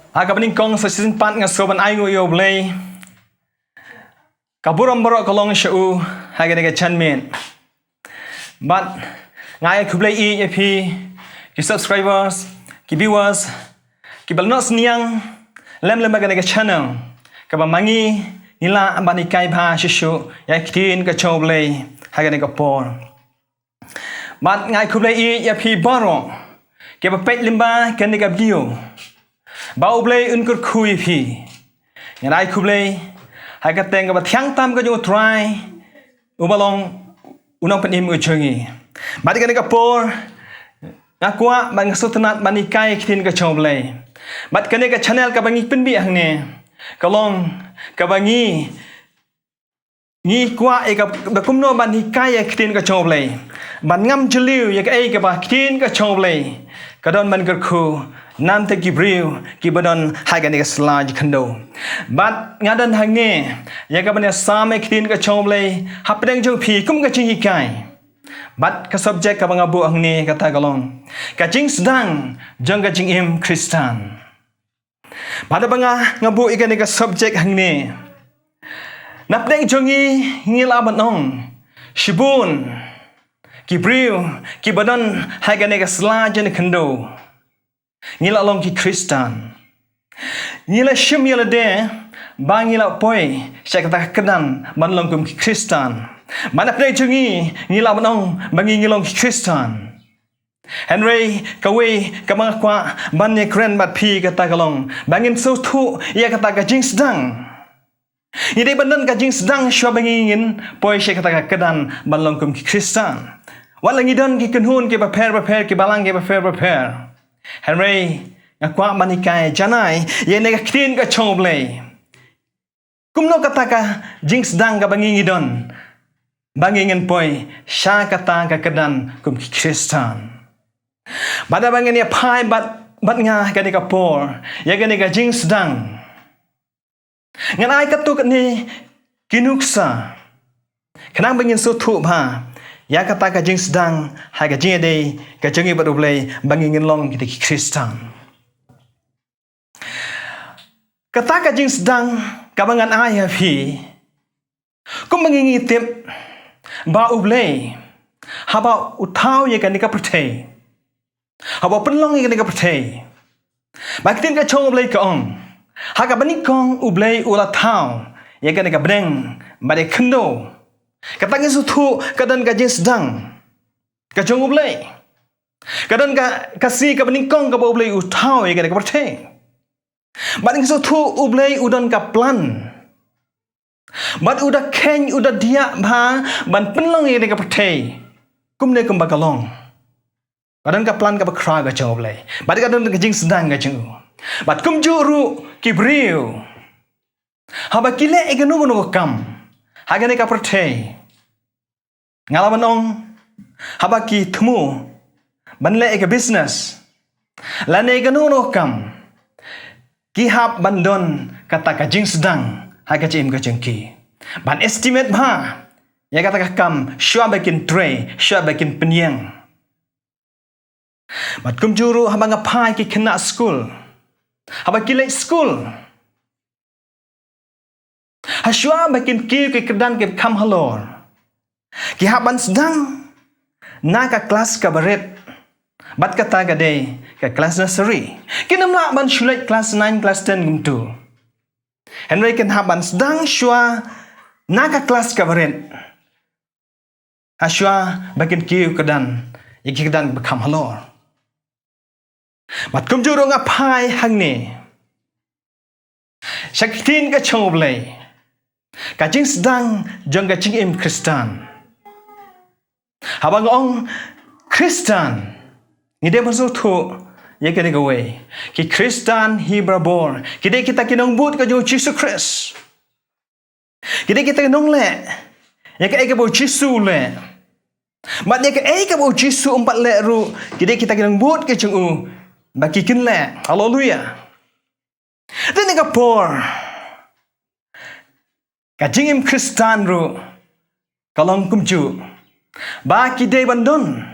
Akabaning kong sa season 4 nga soban ay ngo yoblay. Kaburam borok kalong siya haga nega chanmin. But ngay kublay ki subscribers, ki viewers, ki balnos niyang lem haga nega channel. Kabamangi nila ambani kai ba shishu ya kitin ka choblay haga nega por. But ngay kublay borok ki bapet limba ka nega video. Bau blay unkur kui pi. Ngai kublay hai ka teng ka thiang tam ka jo try. Ubalong unang panim uchungi. Mati ka por ngakwa bang sutanat manikai kitin ka choblay. Mat ka ka channel ka bangi pinbi hangne. Kalong ka bangi ni kwa e ka kumno manikai kitin ka choblay. Ban ngam jeliu ya ka e ka ba kitin ka choblay. Kadon man kerku nam te Gibril kibadon haga ni slaj khando bat ngadan hangne ya ka bane same kitin ka choblay hapdeng jo phi kum ka chingi kai bat ka subject ka banga bu hangne kata galong ka ching sedang jang ka ching im Kristan pada banga ngabu ikan ka subject hangne napdeng jongi ngil abanong shibun Gibril kibadon haga ni slaj ni khando Ngila long ki Kristan. Ngila shim yala de bang ngila poi sya kata kedan man long kum ki Kristan. Mana pnai chungi ngila manong bangi ngilong ki Kristan. Henry kawe kamang kwa ban ne kren bat pi kata kalong bangin so thu ya kata ka jing sedang. Ngide bandan ka jing sedang sya bangi ngin poi sya kata kedan man long kum ki Kristan. Wala ngidan ki kenhun ki prepare ki balang ki prepare. Henry ngakwa manikai janai ye nega kitin ka choblay kumno kata ka jing sedang ka bangingidon bangingen poi sya kata ka kedan kum Kristan bada bangin ya pai bat nga ka ni ka por ya ka ni ka jing sedang nganai katuk ni kinuksa kanang bangin so thu ba ya kata ka jing sedang hai ka jing ade ka jengi badublay bangingin long kita Kristan kata ka jing sedang ka bangan ai hafi kum bangingi tip ba ublay haba utau ye ka ni ka protei haba penlong ye ka ni ka protei bakitin ka chong ublay ka ong ha ka bani kong ublay ula tau ye ka ni ka breng bade khendo Katangin sutu kadan ka jing sedang ka jong ublay kadan ka kasi ka beningkong ka ba ublay utau ya ka percaya baling sutu ublay udan ka plan bat udah keng udah dia ba ban penlong ya ka percaya kumne kum bakalong kadan ka plan ka ba kra ka jong ublay bat kadan ka jing sedang ka jong bat kum juru Gibril haba kile eganu no kam hagane ka percaya ngalaman ong habaki temu banle eka business lane eka nuno kam kihap bandon kata ka jing sedang haga jim ka jengki ban estimate ba ya kata ka kam shua bakin tray shua bakin penyang bat kum juru haba ngapai ki kena school haba ki late school Hashua bakin ki kedan ke kam halor. Ki haban sedang na ka kelas kabaret. Bat kata gade ka kelas nursery. Kinamla ban shulai kelas 9 kelas 10 gumtu. Henry kan haban sedang shua na ka kelas kabaret. Hashua bakin ki kedan iki kedan bekam halor. Bat kum juro ngapai hangne. Shakitin ka choblay. Kajing sedang jong kajing im Kristan. Habang ong Kristan. Ngide masuk tu ya kene gawe. Ki Kristan hibrabor. Kide kita kinong but ka jo Jesus Christ. Kide kita kinong le. Ya ka eka bo Jesus le. Mat ya ka eka bo Jesus umpat le ru. Kide kita kinong but ka jong baki kin le. Hallelujah. Dene ka por. Kajing im Kristan ru kalong kumju ba ki de bandon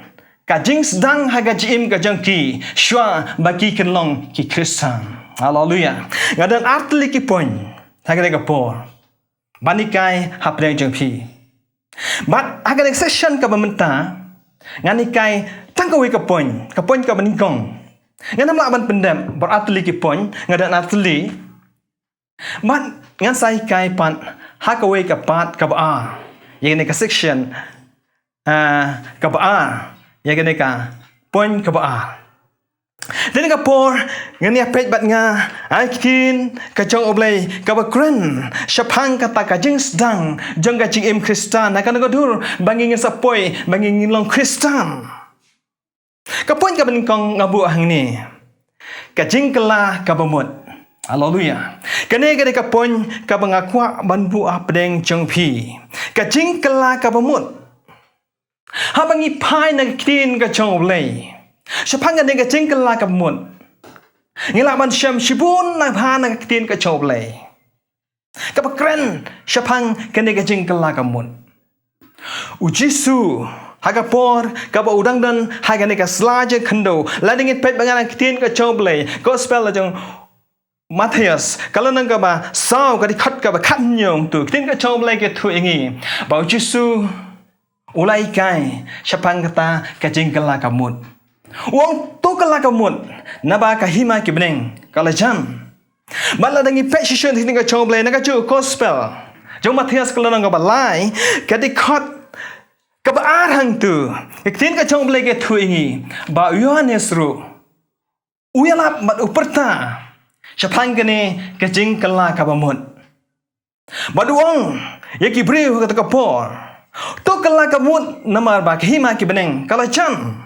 kajing sedang haga jim ka jangki shwa baki kenlong ki Kristan Hallelujah. Ngadang artli ki poin. Hagane ka por. Banikai hapdeng jeng pi. But hagane session ka bamenta. Nganikai tangkawi ka poin ka banikong. Nganam la ban pendem berartli ki poin ngadang artli. But ngan sai kai pan hakawi ka pat ka ba. Yang ni ka section ka ba. Yang ni ka poin ka ba. Dan ka por ngani apet bat nga aikin ka jong oblay ka bakren syapang kata ka jing sedang jong ka jing im Kristan akan godur bangingin sapoy bangingin long Kristan ka poin ka benkong ngabu hang ni ka jing kala ka bamut. Haleluya. Kane ka poin ka bangakwa banbu apdeng jong pi ka jing kala ka bamut habangi pai na kin ka jong oblay Syapang nga jing kala ka bamut. Ngilaban syam shibun na hana katin ka choblay. Kapakren syapang kani ka jing kala ka bamut. Ujisu hagapor kaba udang dan hagani ka slaje kendo ladingit pet bangan katin ka choblay. Gospel jong Matthias kalau nang ka ba saw ka di khat ka ba khan nyong tu katin ka choblay ke thu ingi. Ba ujisu ulai kai syapang kata ka jing kala ka bamut. Wong tu kala kamut naba ka hima ki beneng kalajan bala dangi passion tinga choble naga chu gospel jong Matthias kala nang balai ka di khot ka ba arhang tu ikin ka choble ke thu ingi ba Yohanes ru uyalap mat uperta syapang kene ka jing kala ka bamut baduong yaki breu ka kapor tu kala kamut namar ba hima ki beneng kalajan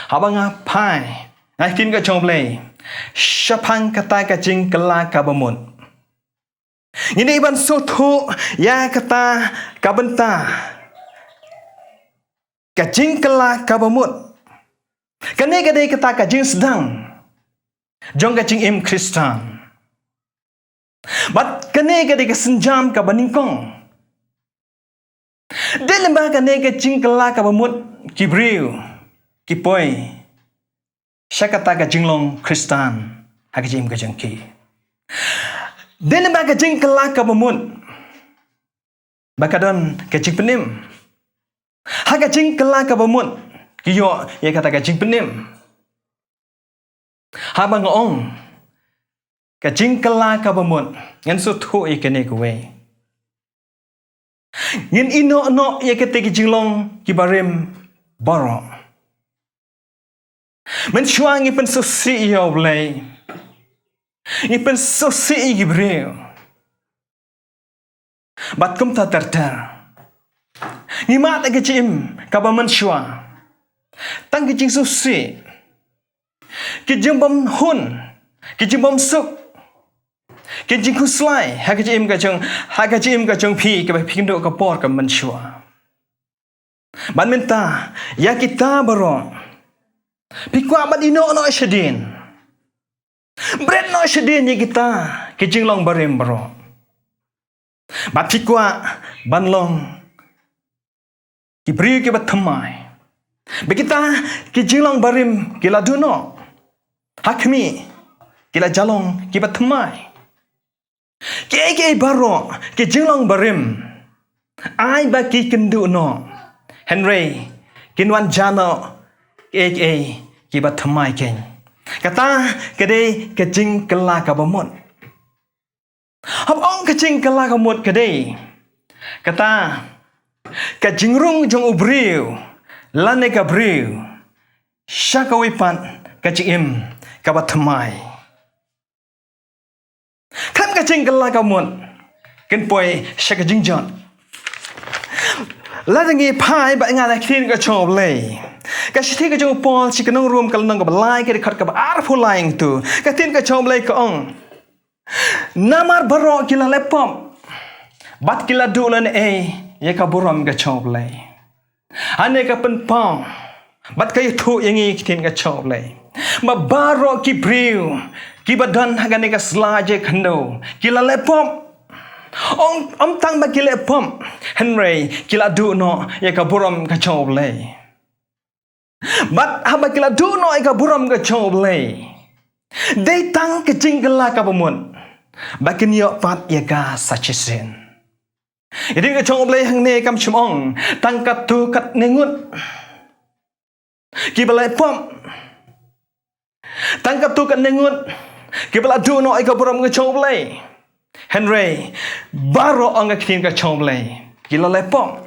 Habanga pai aikin ka choble syapang kata ka jing kala ka bamut. Ini iban soto ya kata ka benta ka jing kala ka bamut. Kane ka dei kata ka jing sedang jong ka jing im Kristan. Bat kane ka dei ka senjam ka baningkong. Delemba kane ka jing kala ka bamut kibriu Kipoy siya kata ka jinglong Kristan hagajim ka jengki. Dili ba ka jing kala ka bamut bakadon ka jing penim. Hagajing kala ka bamut kiyo ya kata ka jing penim. Habang ngoong ka jing kala ka bamut ngan so thu ikene kuwe. Ngin ino no ya kata ki jinglong kibarim baro. Mencuang ipen susi ya oleh, ipen susi gibreu, bat kum tak terter, ngimat agacim kaba mencuang, tang kicing susi, kijing bom hun, kijing bom suk, kijing kuslai, hagacim kacang pi kaba pindo kapor kaba mencuang, bat minta ya kita berong. Pikwa bat ino no syedin. Bret no syedin ya kita kijing long barim bro. Bat pikwa banlong kibri ki bat thamai. Bekita kijing long barim kila duno. Hakmi kila jalong ki bat thamai. Ke baro kijing long barim. Ai ba ki kendu no. Henry kinwan jano kibat thamai ken kata kade kecing kala ka bamut habong kecing kala ka mut kade kata kecing rung jong ubriu lane ka briu syakawipan kecing im kabat thamai kan kecing kala ka mut ken poi syakajing jon ladangi pai ba ngala kin ka choble Kasi ka jong Paul si kanong room kalanang kabalay kaya kat kabar fulaying tu. Katin ka choblay ka ong. Namar baro kila lepom. Bat kila dulan ya ka buram ka choblay. Ane ka penpong. Bat kayo tu yang ikitin ka choblay. Mabaro ki briu. Ki badan hagani ka slaje kando. Kila lepom. Om tang ba kila lepom. Henry kila du no ya ka buram ka choblay. But haba kila duno ika buram ka choblay. Datang ke jinggala ka bamun. Bakin yok pat yaga sachisin. Idin ka chong blay hang ne kam chumong. Tangkat tu kat nengut. Kibalay pom. Tangkat tu kat nengut. Kibala du no ay ka buram ka chong blay. Henry baro ang kitin ka chong blay. Kilalay pom.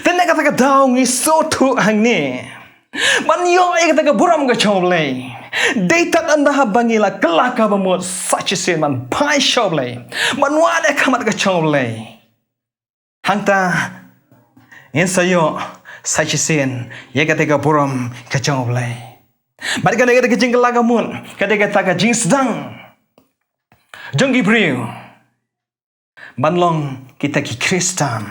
Tenek kata ka daw ngi so tu hang ne. Man yo ay kata ka buram ka chong blay. Daytat anda habangila kelaka bamut sachisin man pai shoblay. Man wada kamat ka choblay. Hangta insayo sachisin ye kata ka buram ka choblay. Bad ka kata ka jing kelaka mun kata ka taka jing sedang. Jong Gibril. Banlong kita ki Kristan.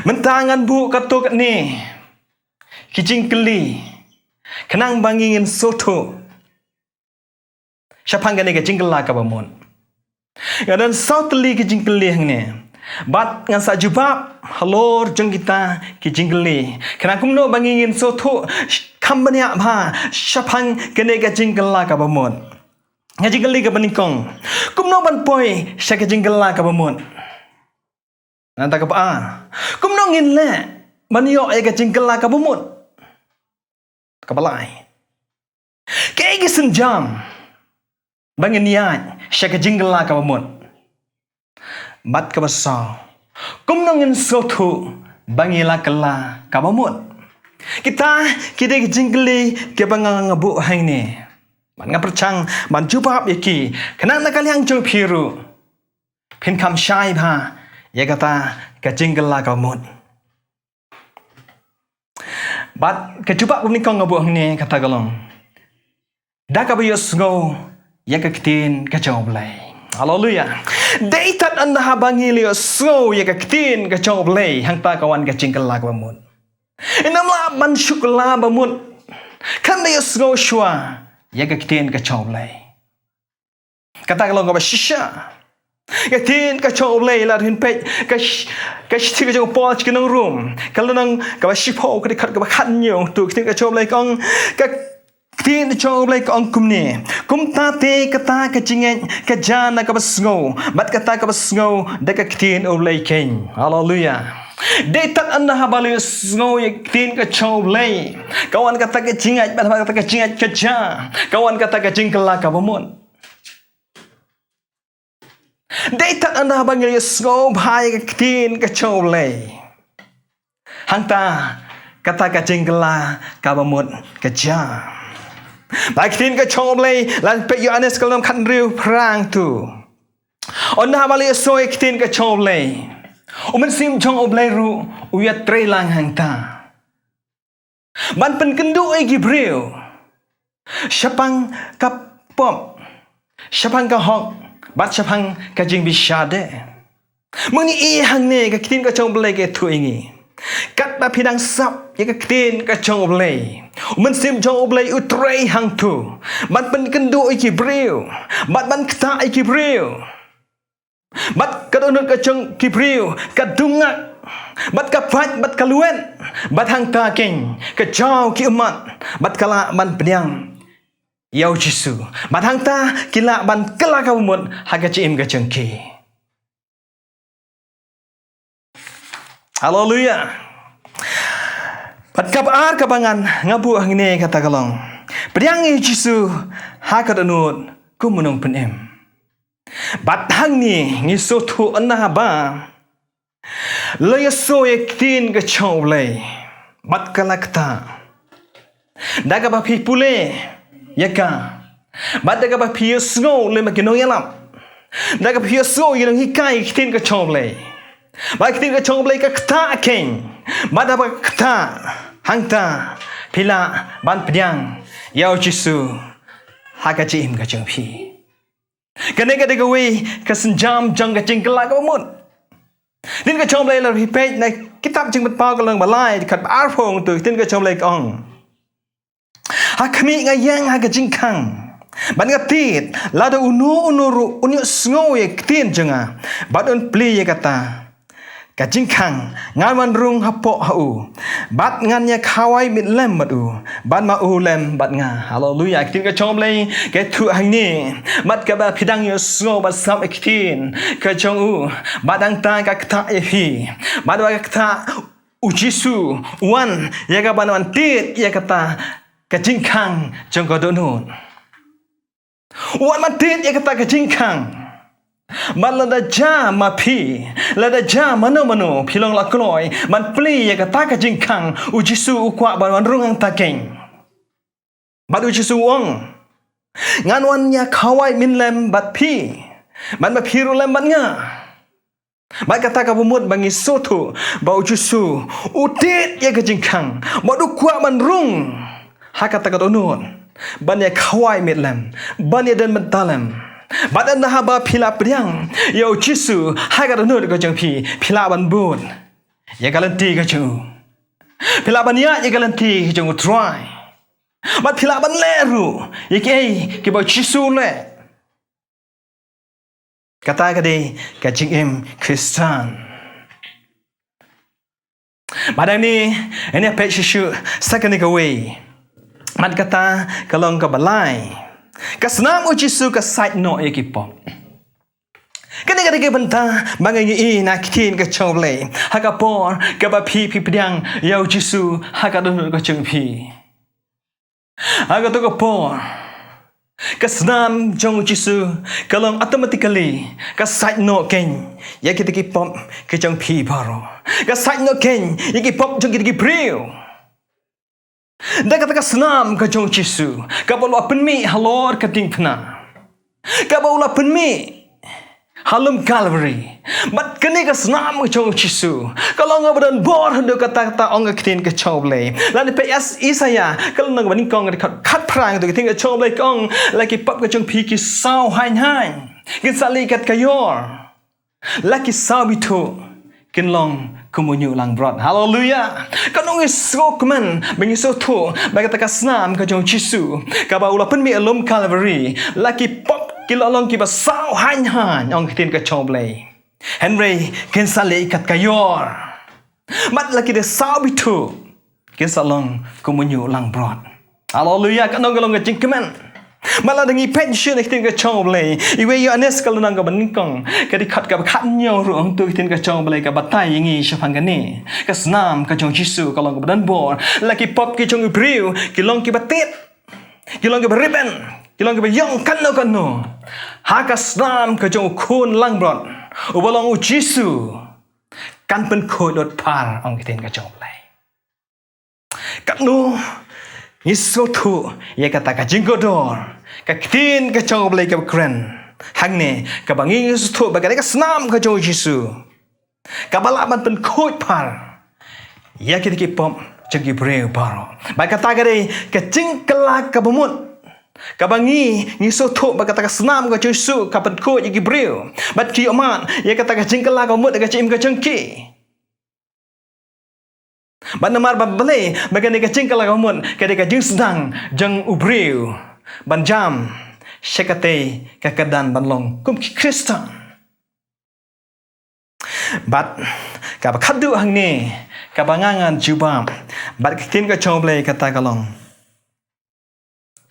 Mentangan bu katuk ni. Kijing keli. Kenang bangingin soto. Siapang gani kijing kela ka bamun. Dan sauteli kijing keli hang ni. Bat ngan sa jubab halor jeng kita kijing keli. Kenang kumno bangingin soto kambanya ba siapang gani kijing kela ka bamun. Kijing keli ka banikong. Kumno ban poi sya kijing kela ka bamun. Nanta ka pa. Kumno ngin le maniyo ay kijing kela ka bamun. Kabalay. Kaya gisin jam. Bangin niyan. Siya ka jinggala ka bamut. Bat ka basaw. Kumnongin soto. Bangila kala ka bamut. Kita ka jinggali. Kaya bangangabu hang ni. Man nga percang. Man jubab yaki. Kanang nakalihang jong piru. Pinkam syai ba. Ya kata ka jinggala ka bamut. Bat kejubak pemnikong ngabuh ni kata galong. Dah kabayos ngo ya kekitin kecoblay. Haleluya. Daytat anda habangili so ya kekitin kecoblay hang ta kawan kecingkela bamun. Inamla ban syukla bamun. Kan dia ngo shwa ya kekitin kecoblay. Kata galong ngaba shisha. Ketin kecoblay la hin pej cái thứ cái po chỉ nang room kalau nang cái shipo cái khát cái khăn nhiều tu cái cái chôm lại con cái tin chôm lại con kum nè kum ta te cái chingen cái jana cái basngo bat cái basngo để cái tin ô lại king hallelujah để tất anda habali sngo tin cái chôm lại kawan kata cái chingat bat kata cái chingat cái ja kawan kata cái chingkela ka bamun. Daytat anda habangil yusgo bhai ketin kecoblay. Hangta kata kacingkela kabamut keja. Baik ketin kecoblay lan pe Yohanes kalom kan riu perang tu. Anda habali so ketin kecoblay. Umen sim jong oblay ru uyat trelang hangta. Ban pen kendu ai Gibril. Syapang kapop. Syapang kahok. Bat syapang kajing bisyade. Muni i hang ne ka kitin ka chong blay ke tu ingi. Kat ba pidang sap ya ka kitin ka chong blay. Men sim chong blay utrei hang tu. Bat pen kendu i Gibril. Bat ban kta i Gibril. Bat kadonut ka chong Gibril kadungak. Bat ka pat bat kaluen. Bat hang ta king ka jaw ki umat. Bat kala ban pediang Yau Jisu, batang ta kila ban kelaka umut haga cim ga jengki. Haleluya. Bat kabar kabangan ngabu angine kata kalong. Beriang Jisu haga danut kumunung penem. Batang ni ngiso tu anah ba. Leyaso yaktin ga chawlay. Bat kalakta. Daga ba pipule. Yaka. Bada ka ba piusgo le makino yalam. Daga piusgo yelong hikai kitin ka chomble. Ba kitin ka chomble ka kta king. Bada ba kta hangta pila ban pediang yau Jisu haka jim ka jengpi. Kane ka dega we ka senjam jang ka jingkela ka mut. Tin ka chomble la hi page na kitab jing bat pa ka lang balai kat arphong tu tin ka chomble ka ong. Hakami ngayang haga jingkang. Ban ngatit lada unu ru unyu sngo ye tin jenga. Badon pli ye kata. kajingkang ngan man rung hapok hau bat ngan ya khawai mit lem madu bat ma u lem bat nga hallelujah tin ka chom lei ke thu hang ni mat ka ba phidang yo sngo bat sam ektin ka chong u badang ta ka kta e hi bat wa ka kta ujisu wan ya ka ban wan tit ya kata kajingkang chong ko donun wan man tit ya kata kajingkang man lada ja ma phi lada ja mano philong la kloi man pli ya kata ka jingkang ujisu ukwa ban rungang takeng bat ujisu ong ngan wan ya khawai min lem bat phi man ma phiru lem bat nga bat kata ka bumut bangi sotu ba ujisu utit ya ka jingkang bat ukwa ban rung ha kata ka donun ban ya khawai mit lem ban ya dan mentalem badan dah ba phila priang yo chisu ha ga no ko jang phi phila ban bun ya galanti ka chu phila ban ya galanti jang try bat phila ban le ru ye ke ba chisu le kata ka de ka jing em Kristan badang ni ini page shu second away mat kata kalong ka balai kasnam ujisu ka side no ekipo kani ka benta bangai i na kitin ka chomle haka por ka ba phi pdiang ya ujisu haka don ka chung phi haka to ka por kasnam jong ujisu kalong automatically ka side no ken ya kitiki pom ka jong phi baro ka side no ken yaki pop jong kitiki priu da kata ka senam ka jong chisu ka bolu penmi halor ka ting pna ka bolu penmi halum calvary bat kani ka senam ka jong chisu kalau ngabadan bor hendo kata ong ka tin ka choble lan pe isaya kalau nang baning kong ka khat prang to ka tin ka choble kong laki pap ka jong phi ki sau hain kin sali kat kayor laki sau bitu kin long kumunyu lang brot hallelujah kanong isko kuman bengiso tu bagi taka snam ka jong chisu ka ba ula penmi alum calvary laki pop kilolong ki ba sau han ong tin ka choble henry ken sale kat kayor mat laki de sau bitu ken salong kumunyu lang brot hallelujah kanong galong ka jingkeman malah dengi pension ikhtin ka choble iwe yo anes kalau nang ka banikong kadi khat ka khat nyo ruang tu ikhtin ka choble ka batai ngi shapang gani ka snam ka jong chisu kalau ka badan bor laki pop ki jong briu ki long ki batit ki long ki ribbon ki long ki yong kano ha ka snam ka jong khun lang brot ubalong u chisu kan pen khoi dot par ong ikhtin ka choble kanu Isotu ya kata ka jinggodor ka kitin ka choble ka kren hangne ka bangi isotu bagale ka snam ka jong jisu ka balaban pen khoi par ya kiti ki pom jagi breu paro ba kata gare ka jingkela ka bumut ka bangi isotu ba kata ka snam ka jisu ka pen khoi jagi breu bat ki oman ya kata ka jingkela ka bumut ka chim ka jengki ban namar babale bagane ka cingkala kamun kade ka jing sedang jeng ubriu ban jam sekate ka kadan banlong kum ki Kristan bat ka ba khadu hangne ka bangangan jubam bat kitin ka choble kata kalong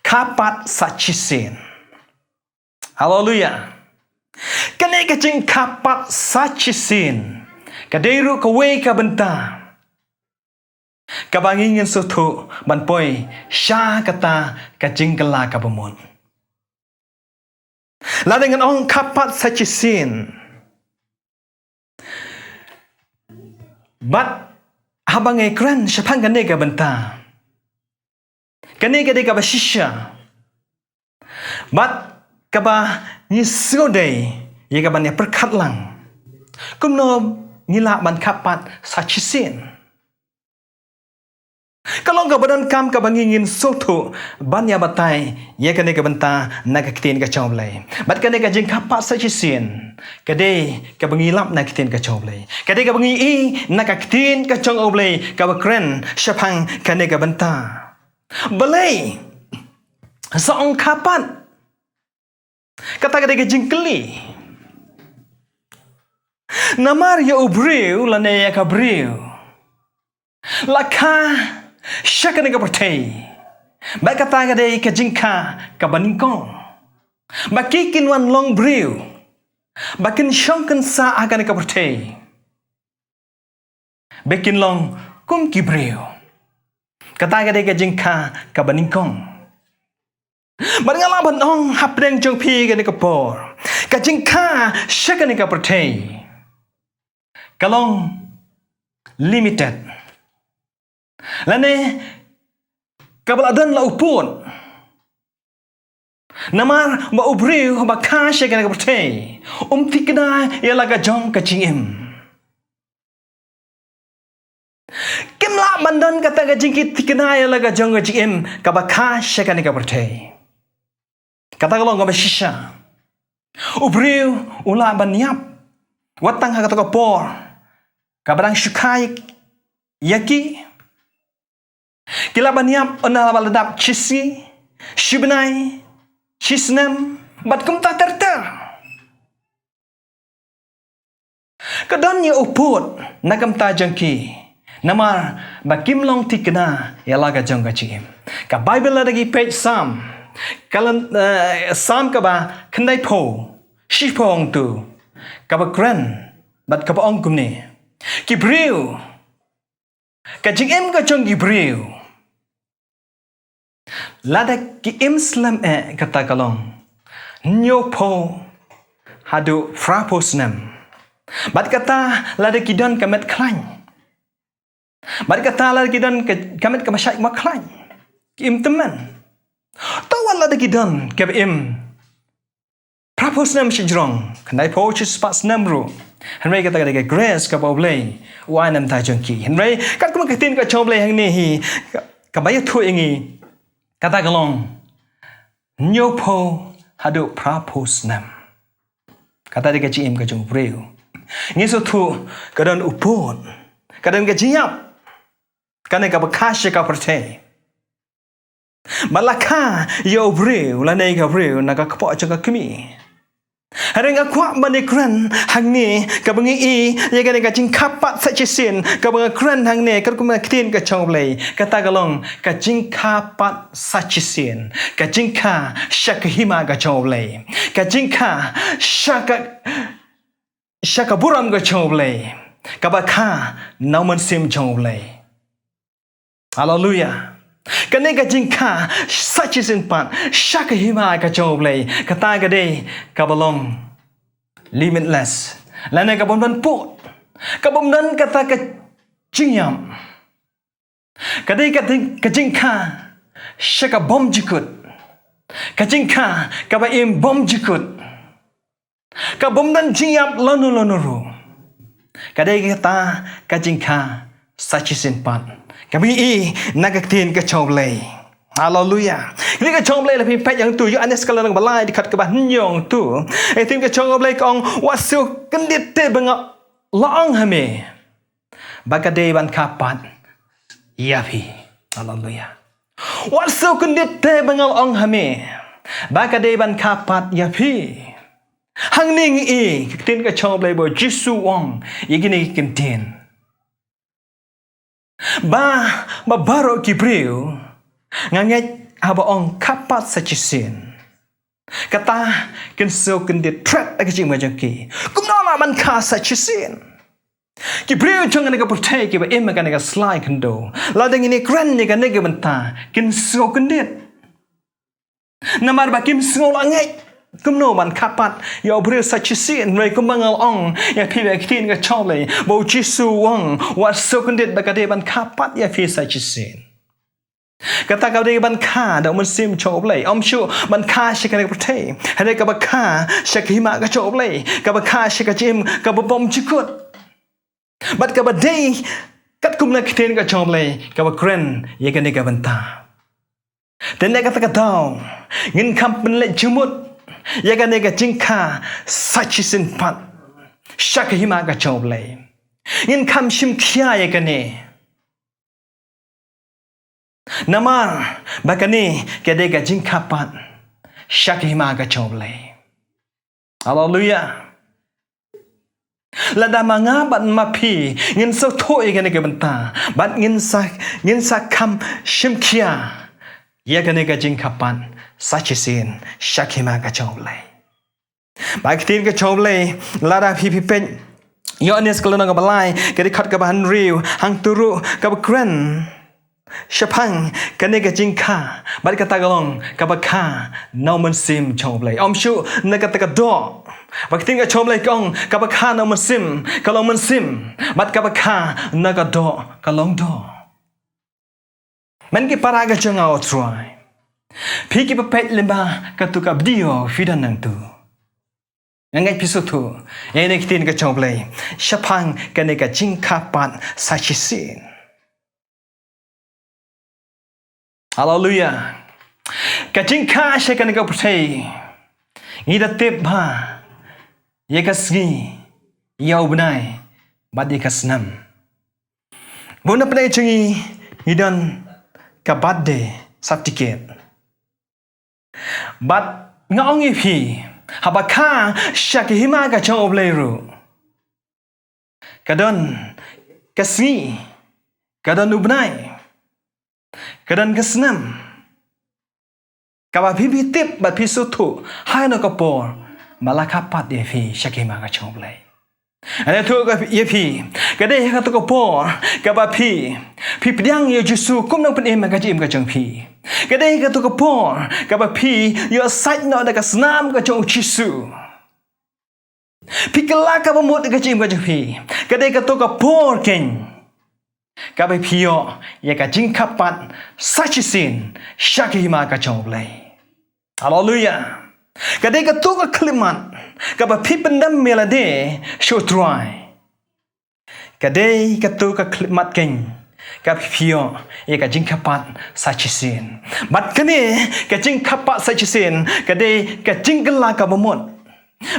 kapat sachisin hallelujah kane ka jing kapat sachisin kaderu ka we ka benta kabangingin soto banpoy sya kata kajingkala kabumon la dengan ong kapat sachisin bat habang ekran syapang gane ka benta kane ka de ka bashisha bat kaba nisode ye ka ban ya perkat lang kumno ngila ban kapat sachisin kalau ka badan kam ka bangingin soto banya batai ye kane ka benta nagakitin ka choble bat kane ka jing kapat sachisin kade ka bangilap nagakitin ka choble kade ka bangi i nagakitin ka choble ka bakren syapang kane ka benta balai saong kapat kata kade ka jing keli Namar ya ubriu la ne ya kabriu. Laka syakane ka pertei. Ba kata ka dei ka jingka ka baningkong. Ba kikin wan long briu. Ba kin shongkan sa agane ka pertei. Bekin long kum kibriu. Kata ka dei ka jingka ka baningkong. Ba ngala banong hapdeng jong pi ka ne ka por. Ka jingka syakane ka pertei. Kalong limited. Lane kabaladan la upun. Namar ba ubriu ba kashe kana kapte. Tikna ya laga jong kachim. Kimla bandan kata gajing tikna ya laga jong kachim ka ba kashe kana kapte. Kata kalong ba shisha. Ubriu ula banyap. Watang kata kapor. Kabadang syukai yaki. Kila banyap onal baladap chisi, shibnai, chisnem, bat kumta terter. Kadon ya uput nagamta jangki. Namar bakim long tikna ya laga jangka chim. Ka Bible lagi page Psalm. Kalan Psalm ka ba kendai po, shipong tu. Ka ba kren bat ka ba ong kumni. Kibriu. Ka jingem ka jong kibriu. Lada ki imslam kata kalong nyopo hadu fraposnem. Bat kata lada kidan kamet klain. Bat kata lada kidan kamet kamasyak maklain. Ki im teman. Tawan lada kidan kab im fraposnem shijrong. Kandai po chis pas namru. Henry kata kata grace ka boblay. Wa nam ta jongki. Henry kat kuma katin ka choblay hang ni hi kabaya thu ingi. Kata kalong nyopo hadu praposnam. Kata dia kecim ke jong breu. Ngiso tu kadon upon. Kadon ke jiap. Kane ka bakashe ka pertei. Malaka yo breu la nei ka breu na ka kpo jong ka kimi. Hareng akwa banikran hang ni ka bangi I ya ka ka jing kapat sa chisin ka bang kran hang ni ka kuma kitin ka chonglei kata kalong ka jing kapat sa chisin ka jing ka shakhima ka chonglei ka jing ka shaka buram ka chonglei ka ba kha nauman sim chonglei. Hallelujah. Kane ka jingka sachisin pan shaka hima ka choblay kata ka de kabalong limitless lana ka bomdan pot kabomdan kata ka jingyam kade ka jingka shaka bom jikut ka jingka ka ba im bom jikut ka bomdan jingyam lonu kade kata ka jingka sachisin pan kami I nagaktin ka choblay. Hallelujah. Ini ka choblay la pipet yang tu yu anes kala nang balai dikat ka banyong tu. Tim ka choblay kong wasu kendit te benga laang hame. Bagade ban kapat yapi. Hallelujah. Wasu kendit te benga laang hame. Bagade ban kapat yapi. Hang ning I tin ka choblay bo Jisu wong yigini kintin. Baro kibriu nganget habaong kapat sa chisin kata kenso kendit tret agajing majangki kumnala man ka sa chisin kibriu chong nga pertai ki ba im ka nga slide kendo ladang ini kren ni ka nega benta kenso kendit namar ba kim sngo langai kumno man kapat ya obril sa chisin rai kumangal ong ya pibe kitin ka chole bo Jisu wong wat sokundit bakade ban kapat ya fi sa chisin kata ka de ban ka da mun sim choble om shu ban ka shikane prate hade ka ba ka shakima ka choble ka ba ka shikajim ka ba bom chikut bat ka ba de kat kumna kitin ka choble ka ba kren ye ka ne ka banta den ne kata ka daw ngin kampen le jumut yaga nega jingka sachisin pat shaka hima ga choble in kam shim khya yaga ne namar bakane kedega jingka pat shaka hima ga choble. Hallelujah. Lada manga bat mapi ngin so thoi gane ke banta bat ngin sa kam shimkia ya gane ka jing kapan sachisin shakima ka chomlai ba tin ka chomlai lada pi pen yo anes kalona ka balai ke di khat ka ban riu hang turu ka kren Shapang kanega jingka bari kata galong kabaka nauman sim chomlay shu nakataka do bakting ka chomlay kong kabaka nauman sim kalong man sim mat kabaka nagado kalong do man ki paraga changa otrai phiki papet lemba katuka bdio fidan nang tu ngai pisotu ene kitin ka chomlay shapang kanega jingka pan sachisin. Hallelujah. Kacing kasih kan kau percaya. Ida tip ha. Ia kasih. Ia ubnai. Badi kasnam. Bunda pada cengi. Idan kabade satiket. Bad ngong ipi. Habaka syakihima kacang obleru. Kadon kasih. Kadon ubnai. Kadang kesenam, kaba pipi tip bat pisu tu, hai no kapor, malah kapat dia pi syakima kacang belai. Ada tu kap dia pi, kadang kata kapor, kaba pi pediang yo jusu kum nang penim kacim kacang pi. Kadang kata kapor, kaba pi yo sait no ada kesenam kacang jisu. Pi kelak kaba mut kacim kacang pi. Kadang kata kapor ken. Kabai pio ya ka jingkapat sachisin syakihima ka chomblay. Hallelujah. Kadai ka tu ka klimat kaba pipendam melade shotrai. Kadai ka tu ka klimat ken ka pio ya ka jingkapat sachisin. Bat kene ka jingkapat sachisin kadai ka jinggela ka bomot.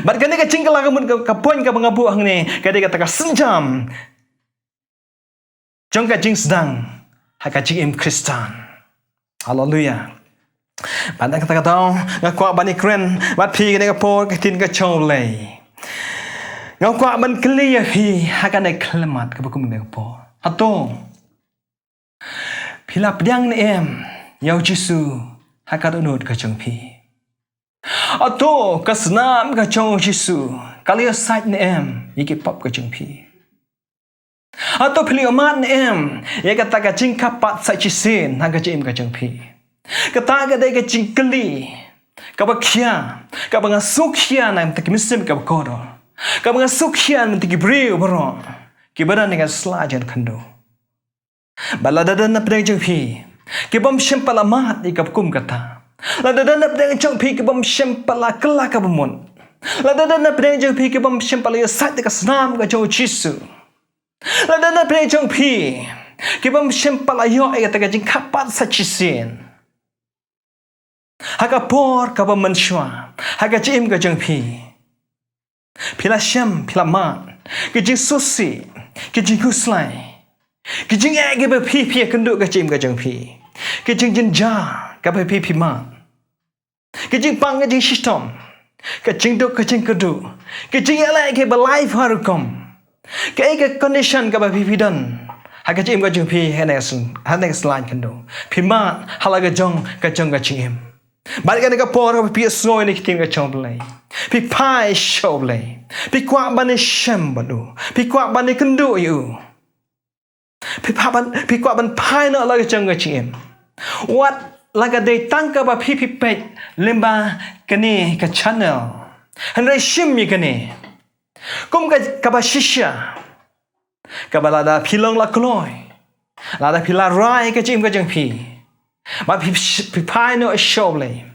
Bat kene ka jinggela ka mut ka poin ka bangabu hang ne kadai ka taka senjam. Jongka jing sedang hakajing im Kristan. Hallelujah. Pandang kata-kata ngakwa bani keren bat pi kene kapor katin ka chomlay. Ngakwa ban klia pi hakane klemat ka bukum ne kapor. Hato. Pila pediang ne em yau jisu hakat unut ka chong pi. Ato kasnam ka chong jisu kalia sait ne em iki pop ka chong pi. Atau pilih amat em, ya kata kacing kapat sajisin, naga jim kacing pi. Kata kadai kacing keli, kabakia, kabangasukia na mtaki misim kabakodo, kabangasukia na mtaki brio baro, kibaran dengan selajan kando. Baladadan na pedang jeng pi, kibam syempal amat di kabkum kata. Ladadan na pedang jeng pi kibam syempal kelak kabamun. Ladadan na pedang jeng pi kibam syempal ya sat dekat senam kacau jisu. Lada na prejong pi, kibam syempal ayo ay tagajing kapat sa chisin. Hakapor kabam mensyua, hakajim kajong pi. Pila syam, pila mat, kajing susi, kajing guslay, kajing ege pi pi kenduk kajim kajong pi. Kajing jenja, kabay pi pi mat. Kajing pang kajing sistem, kajing duk kajing keduk, kajing elek ke belife harukom. Kaya condition kaba pipidan, haga jim kajung pi hanex line kendo. Pimat halaga jong kajong kajim. Balik kan kapor kaba pi snow ni kitin kajong belai. Pi pai show belai. Pi kuak bani shem banu. Pi kuak bani kendo you. Pi kuak ban pai no laga jong kajim. What laga day tangka ba pi pet lemba kani ka channel. Henry shim mi kani. Kum kaba shisha, kaba lada pilong la kloy, lada pila rai kajim kajang pi, ma pi pai no shoble,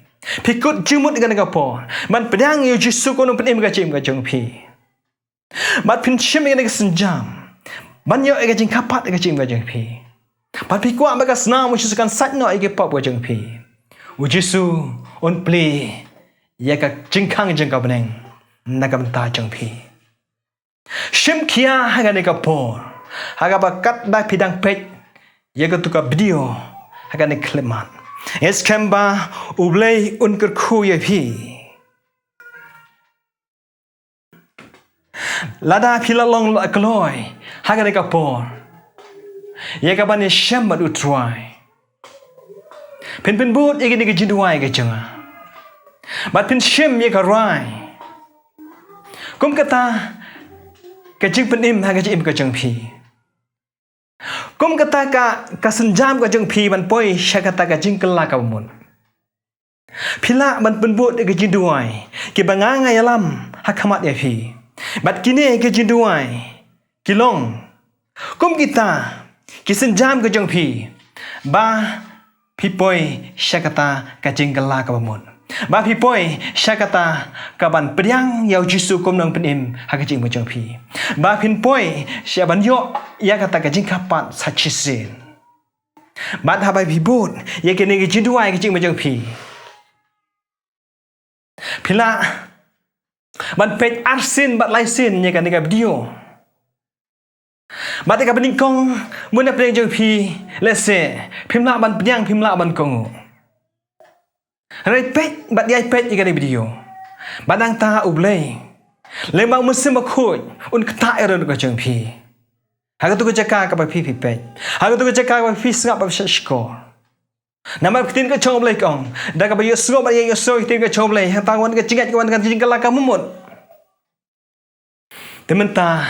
pi kut jumut dengan kapo, man pedang yu jisu kono penim kajim kajang pi, ma pin shim dengan senjam, man yo kajing kapat kajim kajang pi, ma pi kuat maka senam ujusukan sat no ike pop kajang pi, ujisu on play, ya ka jingkang jengka beneng, nagam ta jang pi. Shim kia haga ne kapor, haga bakat dah pidang pek, ya ketuka video haga ne klemat. Es kemba ublay unker ku ye pi. Lada pila long la kloy. Haga de kapor. Ye ka ban shem bat utrai. Pen but ye ni jinduai ke jenga. Bat pen shem ye ka rai. Kum kata ke jing pen im haga jim ke jeng pi. Kum kata ka senjam ke jeng pi ban poi sya kata ka jing kelak ka mun. Pila ban penbut ke jinduai ke banganga yalam hakamat ya pi. Bat kini ke jinduai kilong. Kum kita ke senjam ke jeng pi. Ba pi poi sya kata ka jing kelak ka mun. Ba pi poi sya kata ka ban priang yau jisu kum nang penim ha ka jing mo jeng pi. Ba pin poi sya ban yo ya kata ka jing kapat sachisin. Bat ha bai pi but ye ke ni ke jinduai ke jing mo jeng pi. Pila ban pej arsin bat laisin nya kan dekat video. Bat dekat peningkong mun ap jeng pi lese pimla ban penyang pimla ban kong. Rai pej bat yai pej nya kan video. Badang ta ublei. Lembang musim bakut un kata ero dekat jeng pi. Haga tu ko jaka ka ba pi pej. Haga tu ko jaka ka pi sngap ba skor. Nama tin ke chom lei kong da ka ba yusro ba ye yusro tin ke chom lei ta wan ke cingat wan kan jing kala ka mumut tementa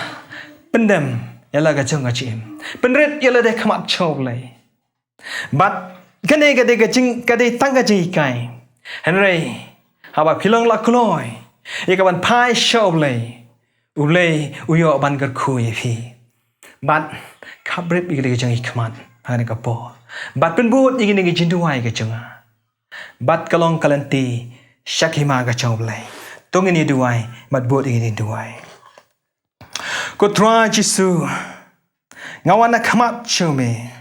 pendem yala ka chong ka chim penret yala de khamat chom lei bat kane ka de ka jing ka de tang ka ji kai henry ha ba philong la kloi ye ka ban phai chom lei ulei uyo ban ka khu ye phi bat khabret bi ka jing khamat ha ne ka po. Bat penbut ingin ingin jinduai ke jenga. Bat kalong kalanti syakima ke chomlai. Tong ini duai, bat but ingin duai. Ko tra Jisu. Ngawan nak kamat chome.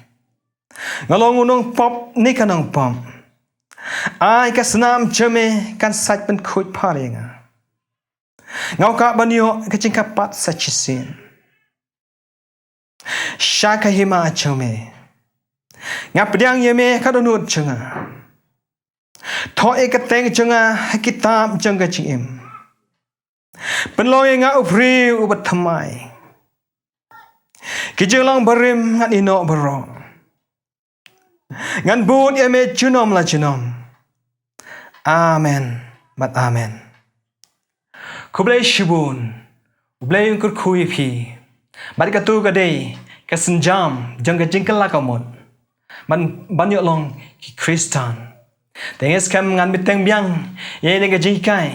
Ngalong unong pop ni kanong pom. Ai ka senam chome kan sat pen khut paringa. Ngau ka banyo ke jingka pat sachisin. Syaka hima chome. Ngap pedang ye me kadonut jenga. Tho e kateng jenga kitab jenga jim. Penloy nga upri ubat thamai. Kijelang barim ngan ino bero. Ngan but ye me junom la junom. Amen. Mat amen. Kublai shibun. Kublai kur kui pi. Bat katu kadai kasenjam jenga jingkel la kamon. Banyak long Kristan. Tenges kam ngan biteng biang ye ne ga jikai.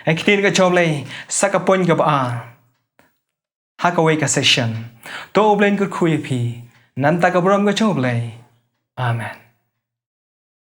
Akitin ga choblei sakapon ga ba. Hakaway ka session. To oblen kur khuye phi. Nanta ka brom ga choblei. Amen.